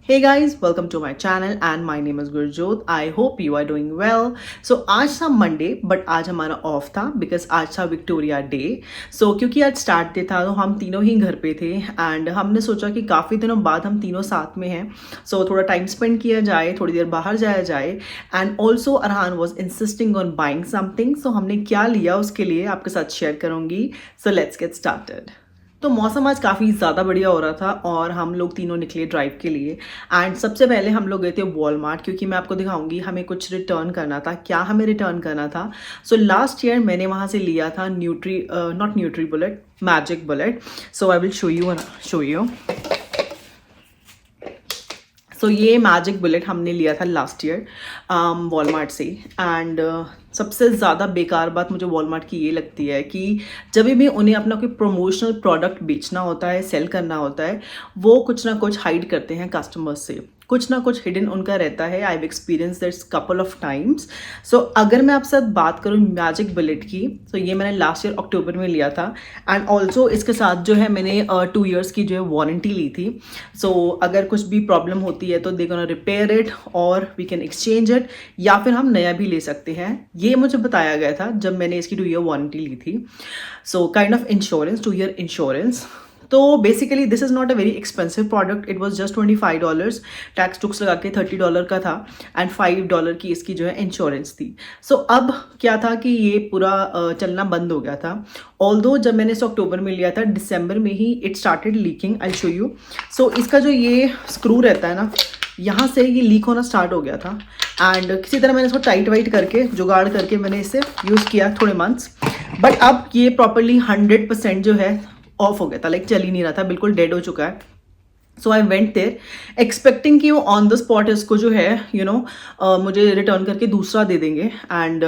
Hey guys, welcome to my channel and my name is Gurjot. I hope you are doing well. So आज था Monday but आज हमारा of था because आज था Victoria day. सो क्योंकि आज स्टार्ट डे था तो हम तीनों ही घर पे थे एंड हमने सोचा कि काफ़ी दिनों बाद हम तीनों साथ में हैं. सो थोड़ा टाइम स्पेंड किया जाए, थोड़ी देर बाहर जाया जाए. And also Arhan was insisting on buying something. So हमने क्या लिया उसके लिए आपके साथ शेयर करूँगी. So let's get started. तो मौसम आज काफ़ी ज़्यादा बढ़िया हो रहा था और हम लोग तीनों निकले ड्राइव के लिए. एंड सबसे पहले हम लोग गए थे वॉलमार्ट क्योंकि मैं आपको दिखाऊंगी हमें कुछ रिटर्न करना था. क्या हमें रिटर्न करना था? सो लास्ट ईयर मैंने वहाँ से लिया था not nutri bullet, magic bullet. So I will show you. So ये मैजिक बुलेट हमने लिया था लास्ट ईयर वॉलमार्ट से. एंड सबसे ज़्यादा बेकार बात मुझे वॉलमार्ट की ये लगती है कि जब भी उन्हें अपना कोई प्रमोशनल प्रोडक्ट बेचना होता है, सेल करना होता है, वो कुछ ना कुछ हाइड करते हैं कस्टमर्स से. कुछ ना कुछ हिडन उनका रहता है. I have experience that's couple of times. So अगर मैं आपसे बात करूँ मैजिक बुलेट की, तो ये मैंने लास्ट ईयर अक्टूबर में लिया था. एंड ऑल्सो इसके साथ जो है मैंने 2 years की जो है वारंटी ली थी. सो अगर कुछ भी प्रॉब्लम होती है तो दे गोना रिपेयर इट और वी कैन एक्सचेंज इट, या फिर हम नया भी ले सकते हैं. ये मुझे बताया गया था जब मैंने इसकी 2 year वारंटी ली थी. So kind of insurance, 2 year insurance. तो basically this is not a very expensive product. It was just $25. Tax टुक्स लगा के $30 का था एंड $5 की इसकी जो है इंश्योरेंस थी. सो अब क्या था कि ये पूरा चलना बंद हो गया था. ऑल्दो जब मैंने इसे अक्टूबर में लिया था, दिसंबर में ही it started leaking. I show you. So इसका जो ये स्क्रू रहता है ना, यहाँ से ये लीक होना स्टार्ट हो गया था. एंड किसी तरह मैंने इसको टाइट वाइट करके जुगाड़ करके मैंने इसे यूज़ किया थोड़े मंथ्स. बट अब ये प्रॉपरली 100% जो है ऑफ हो गया था. लाइक चल ही नहीं रहा था, बिल्कुल डेड हो चुका है. सो आई वेंट देयर एक्सपेक्टिंग कि वो ऑन द स्पॉट इसको जो है मुझे रिटर्न करके दूसरा दे देंगे. एंड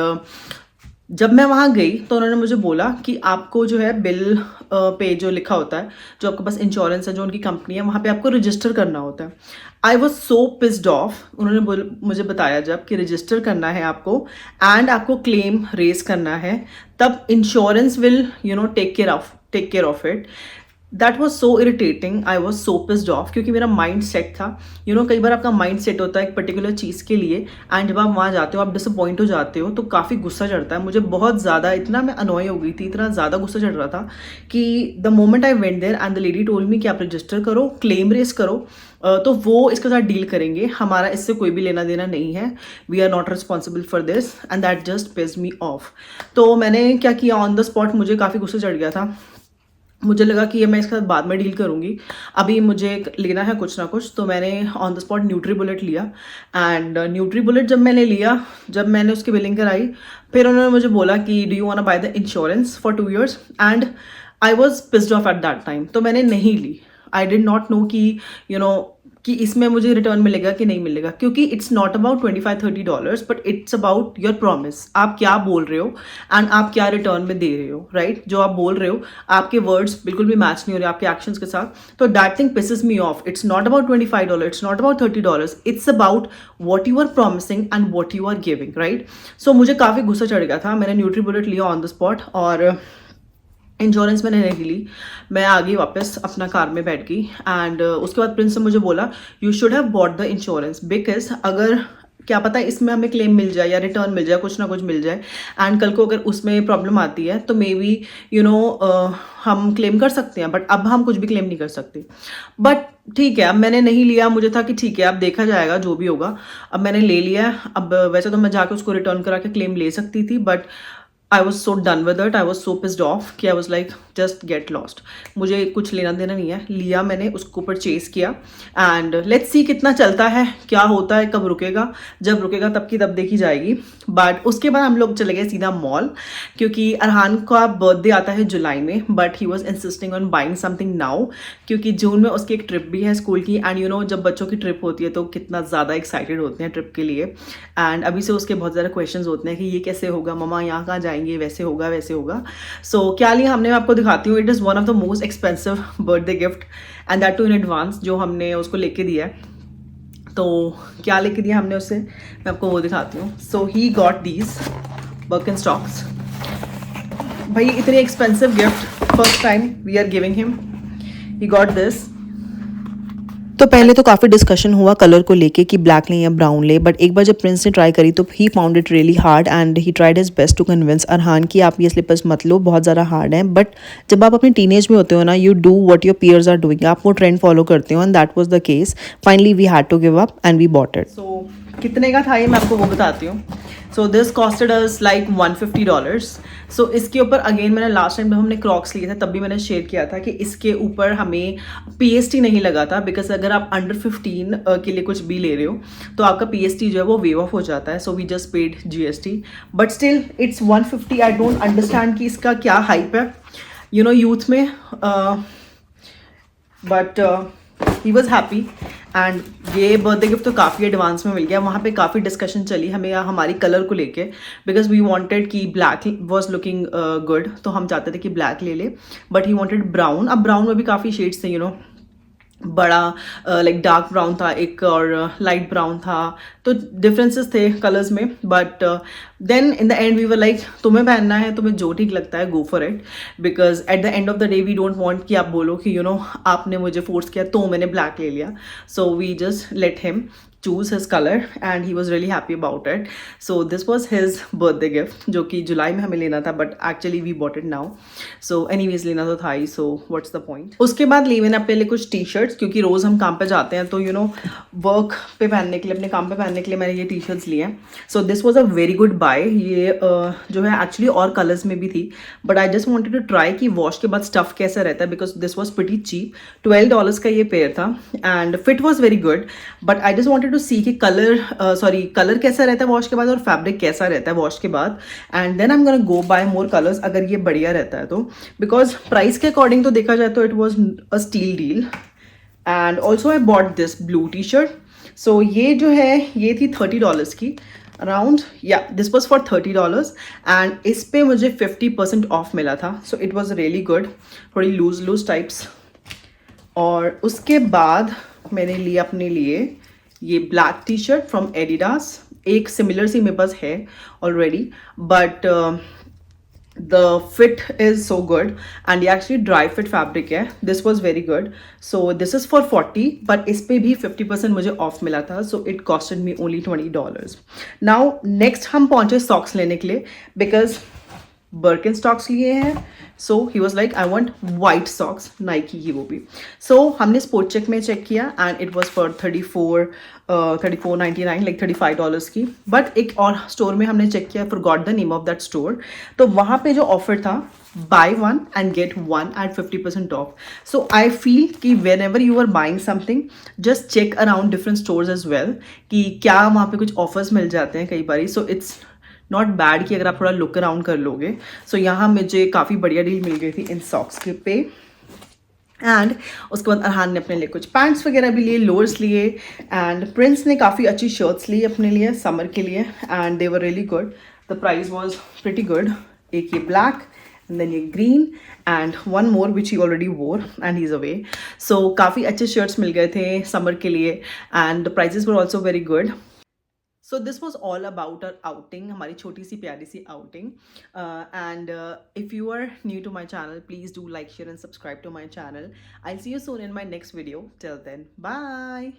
जब मैं वहाँ गई तो उन्होंने मुझे बोला कि आपको जो है बिल पे जो लिखा होता है, जो आपके पास इंश्योरेंस है, जो उनकी कंपनी है, वहाँ पे आपको रजिस्टर करना होता है. आई वॉज सो पिस्ड ऑफ. उन्होंने मुझे बताया जब कि रजिस्टर करना है आपको एंड आपको क्लेम रेज करना है, तब insurance will take care of it. That was so irritating. I was so pissed off क्योंकि मेरा माइंड सेट था. कई बार आपका माइंड सेट होता है एक पर्टिकुलर चीज़ के लिए एंड जब आप वहाँ जाते हो आप डिसअपॉइंट हो जाते हो तो काफ़ी गुस्सा चढ़ता है. मुझे बहुत ज़्यादा, इतना मैं अनॉय हो गई थी, इतना ज़्यादा गुस्सा चढ़ रहा था कि the moment I went there and the lady told me कि आप रजिस्टर करो, क्लेम रेस करो, तो वो इसके साथ डील करेंगे. हमारा इससे कोई भी लेना देना नहीं है. We are not responsible for this. And that just pissed me off. तो मैंने क्या किया, ऑन द स्पॉट मुझे काफ़ी गुस्सा चढ़ गया था. मुझे लगा कि ये मैं इसके साथ बाद में डील करूँगी, अभी मुझे लेना है कुछ ना कुछ. तो मैंने on the spot nutri bullet लिया. एंड न्यूट्री बुलेट जब मैंने लिया, जब मैंने उसकी बिलिंग कराई, फिर उन्होंने मुझे बोला कि do you want to buy the insurance for 2 years. And I was pissed off at that time. तो मैंने नहीं ली. आई डिड नॉट नो कि इसमें मुझे रिटर्न मिलेगा कि नहीं मिलेगा, क्योंकि it's not about $25-30 but it's about your promise. आप क्या बोल रहे हो एंड आप क्या रिटर्न में दे रहे हो, राइट? जो आप बोल रहे हो, आपके वर्ड्स बिल्कुल भी मैच नहीं हो रहे आपके एक्शंस के साथ. तो that thing pisses me off. It's not about $25, it's not about $30, it's about what you are promising and what you are giving, right? So मुझे काफ़ी गुस्सा चढ़ गया था. मैंने न्यूट्री बुलेट लिया ऑन द स्पॉट और इंश्योरेंस मैंने नहीं ली. मैं आ गई वापस, अपना कार में बैठ गई. एंड उसके बाद प्रिंस ने मुझे बोला you should have bought the insurance because अगर क्या पता इसमें हमें क्लेम मिल जाए या रिटर्न मिल जाए, कुछ ना कुछ मिल जाए. एंड कल को अगर उसमें प्रॉब्लम आती है तो मे बी हम क्लेम कर सकते हैं, बट अब हम कुछ भी क्लेम नहीं कर सकते. बट ठीक है, अब मैंने नहीं लिया. मुझे था कि ठीक है अब देखा जाएगा जो भी होगा. अब मैंने ले लिया. अब वैसे तो मैं जाके उसको रिटर्न करा के क्लेम ले सकती थी, but I was so done with it. I was so pissed off कि I was like just get lost. मुझे कुछ लेना देना नहीं है. लिया मैंने, उसको परचेज किया एंड लेट्स सी कितना चलता है, क्या होता है, कब रुकेगा. जब रुकेगा तब की तब देखी जाएगी. बट उसके बाद हम लोग चले गए सीधा मॉल, क्योंकि अरहान का बर्थडे आता है जुलाई में, but he was insisting on buying something now, क्योंकि जून में उसकी एक ट्रिप भी है स्कूल की. एंड जब बच्चों की ट्रिप होती है तो कितना ज़्यादा एक्साइटेड होते हैं ट्रिप के लिए. एंड अभी से उसके बहुत ज़्यादा क्वेश्चन होते हैं कि ये कैसे होगा मम्मा, यहाँ कहाँ जाएंगे, वैसे होगा वैसे होगा. सो क्या लिया हमने, मैं आपको दिखाती हूँ. It is one of the most expensive birthday gift and that too in advance जो हमने उसको लेके दिया है. तो क्या लेके दिया हमने उससे, मैं आपको वो दिखाती हूँ. So he got these Birkenstocks. भाई इतनी expensive gift first time we are giving him. He got this तो पहले तो काफ़ी डिस्कशन हुआ कलर को लेके कि ब्लैक लें या ब्राउन ले, बट एक बार जब प्रिंस ने ट्राई करी तो he found it really hard and he tried his best to convince Arhan कि आप ये स्लीपर्स मत लो, बहुत ज़्यादा हार्ड हैं। बट जब आप अपनी टीनेज में होते हो ना, you do what your peers are doing, आप वो ट्रेंड फॉलो करते हो, and that was the case. Finally we had to give up and we bought it. So कितने का था ये मैं आपको वो बताती हूँ। So this costed us like $150। So इसके ऊपर अगेन मैंने लास्ट टाइम जब हमने क्रॉक्स लिए थे तब भी मैंने शेयर किया था कि इसके ऊपर हमें पीएसटी नहीं लगा था, बिकॉज अगर आप अंडर 15 के लिए कुछ भी ले रहे हो तो आपका पीएसटी जो है वो वेव ऑफ हो जाता है। So we just paid GST, but still it's 150। I don't understand कि इसका क्या हाइप है यू नो यूथ में, but he was happy. And ये बर्थडे गिफ्ट तो काफ़ी एडवांस में मिल गया। वहाँ पे काफ़ी डिस्कशन चली हमें हमारी कलर को लेके, बिकॉज वी वांटेड कि ब्लैक वॉज लुकिंग गुड, तो हम चाहते थे कि ब्लैक ले ले, बट ही वांटेड ब्राउन। अब ब्राउन में भी काफ़ी शेड्स थे, यू नो, बड़ा लाइक डार्क ब्राउन था एक और लाइट ब्राउन था, तो डिफरेंसेस थे कलर्स में। But then in the end we were like तुम्हें पहनना है, तुम्हें जो ठीक लगता है go for it, because at the end of the day we don't want कि आप बोलो कि यू नो आपने मुझे फोर्स किया तो मैंने ब्लैक ले लिया। So we just let him choose his color and he was really happy about it. So this was his birthday gift जो कि जुलाई में हमें लेना था, but actually we bought it now. So anyways लेना तो था ही, so what's the point. उसके बाद ली मैंने अपने लिए कुछ टी शर्ट्स, क्योंकि रोज़ हम काम पे जाते हैं तो यू नो वर्क पे पहनने के लिए, अपने काम पे पहनने के लिए मैंने ये टी शर्ट्स लिए हैं। So this was a very good buy. ये जो है एक्चुअली और कलर्स में भी थी, but I just wanted to try कि वॉश के बाद स्टफ कैसा रहता है, because this was pretty cheap. $12 का ये पेयर था and fit was very good, but I just wanted to see कि कलर कैसा रहता है वॉश के बाद और फैब्रिक कैसा रहता है वॉश के बाद, and then I am gonna go buy more colours अगर ये बढ़िया रहता है तो, बिकॉज प्राइस के अकॉर्डिंग तो देखा जाए तो it was a steal deal. And also I bought this blue T shirt. So ये जो है ये थी $30 की अराउंड, या दिस वॉज फॉर $30 एंड इस पे मुझे 50% ऑफ मिला था। So it was really good, थोड़ी लूज टाइप्स। और उसके बाद मैंने लिया अपने लिए ये black T shirt from Adidas. एक सिमिलर सी मेरे पास है already, but the fit is so good and ये एक्चुअली ड्राई फिट फैब्रिक है। This was very good. So this is for 40, but इस पे भी 50% मुझे ऑफ मिला था, so it costed me only $20। Now next हम पहुंचे सॉक्स लेने के लिए, बिकॉज बर्किन स्टॉक्स लिए हैं। So he was like I want white socks, Nike की वो भी। सो हमने स्पोर्ट चेक में चेक किया and it was for 34.99 like $35 की। बट एक और स्टोर में हमने चेक किया, for got the name of that store, तो वहाँ पे जो ऑफर था buy one and get one at 50% off. So I feel कि whenever you are buying something, just check around different stores as well कि क्या वहाँ पे कुछ offers मिल जाते हैं कई बारी। So it's नॉट बैड कि अगर आप थोड़ा लुक अराउंड कर लोगे। सो यहाँ मुझे काफ़ी बढ़िया डील मिल गई थी इन सॉक्स के पे। एंड उसके बाद अरहान ने अपने लिए कुछ पैंट्स वगैरह भी लिए, लोअर्स लिए, एंड प्रिंस ने काफ़ी अच्छी शर्ट्स ली अपने लिए समर के लिए, and they were really good. The price was pretty good. एक ये ब्लैक एंड देन ये green and one more which he already wore and he is away. So काफ़ी अच्छे शर्ट्स मिल गए थे समर के लिए and the prices were also very good. So this was all about our outing, हमारी छोटी सी प्यारी सी outing. And if you are new to my channel, please do like, share and subscribe to my channel. I'll see you soon in my next video. Till then, bye.